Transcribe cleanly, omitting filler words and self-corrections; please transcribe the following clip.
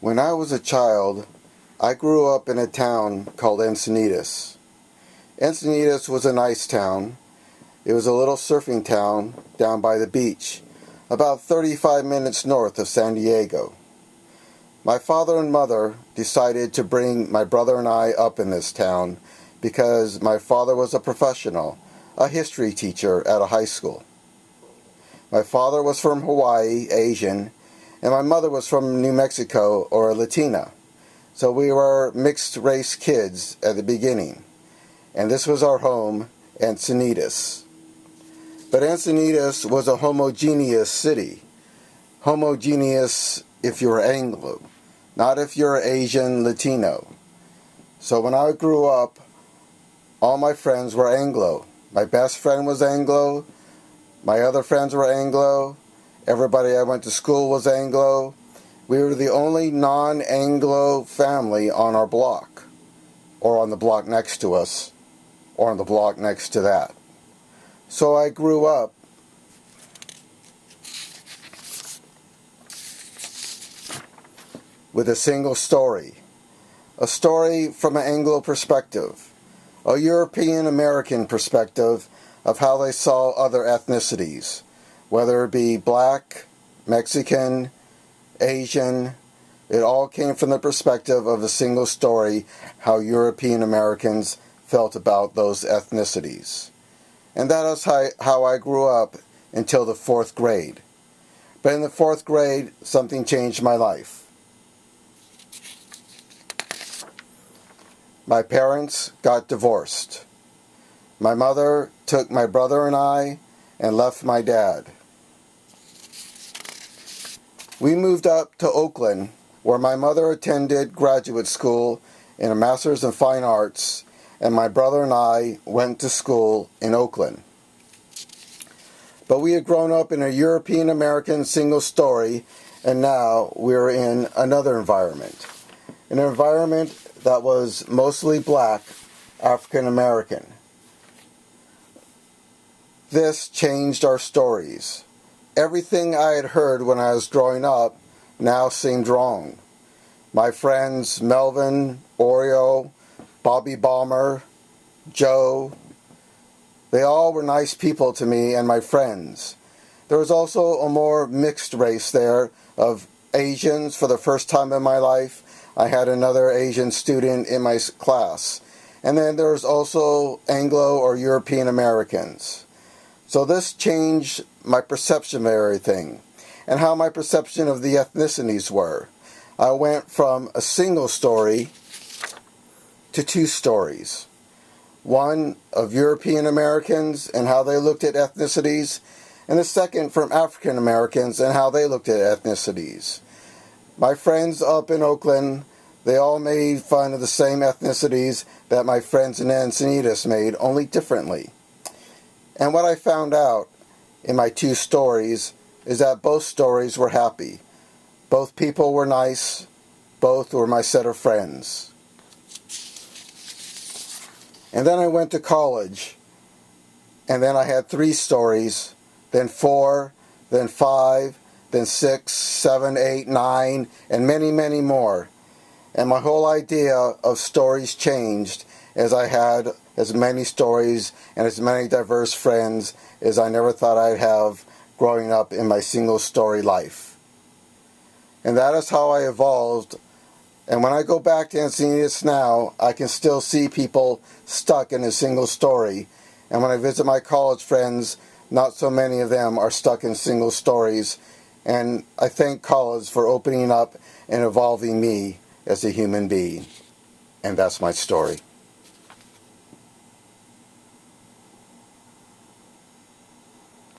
When I was a child, I grew up in a town called Encinitas. Encinitas was a nice town. It was a little surfing town down by the beach, about 35 minutes north of San Diego. My father and mother decided to bring my brother and I up in this town because my father was a professional, a history teacher at a high school. My father was from Hawaii, Asian, and my mother was from New Mexico, or a Latina. So we were mixed race kids at the beginning. And this was our home, Encinitas. But Encinitas was a homogeneous city. Homogeneous if you're Anglo, not if you're Asian Latino. So when I grew up, all my friends were Anglo. My best friend was Anglo. My other friends were Anglo. Everybody I went to school was Anglo. We were the only non-Anglo family on our block, or on the block next to us, or on the block next to that. So I grew up with a single story. A story from an Anglo perspective, a European American perspective of how they saw other ethnicities, whether it be black, Mexican, Asian. It all came from the perspective of a single story, how European Americans felt about those ethnicities. And that is how I grew up until the 4th grade. But in the 4th grade, something changed my life. My parents got divorced. My mother took my brother and I and left my dad. We moved up to Oakland, where my mother attended graduate school in a Master's in Fine Arts, and my brother and I went to school in Oakland. But we had grown up in a European American single story, and now we're in another environment. An environment that was mostly black, African American. This changed our stories. Everything I had heard when I was growing up now seemed wrong. My friends Melvin, Oreo, Bobby Balmer, Joe, they all were nice people to me and my friends. There was also a more mixed race there of Asians. For the first time in my life, I had another Asian student in my class. And then there was also Anglo or European Americans. So this changed my perception of everything and how my perception of the ethnicities were. I went from a single story to 2 stories. One of European Americans and how they looked at ethnicities, and the second from African Americans and how they looked at ethnicities. My friends up in Oakland, they all made fun of the same ethnicities that my friends in Encinitas made, only differently. And what I found out in my 2 stories is that both stories were happy. Both people were nice. Both were my set of friends. And then I went to college. And then I had 3 stories, then 4, then 5, then 6, 7, 8, 9, and many, many more. And my whole idea of stories changed as I had as many stories and as many diverse friends as I never thought I'd have growing up in my single story life. And that is how I evolved. And when I go back to Encinitas now, I can still see people stuck in a single story. And when I visit my college friends, not so many of them are stuck in single stories. And I thank college for opening up and evolving me as a human being. And that's my story.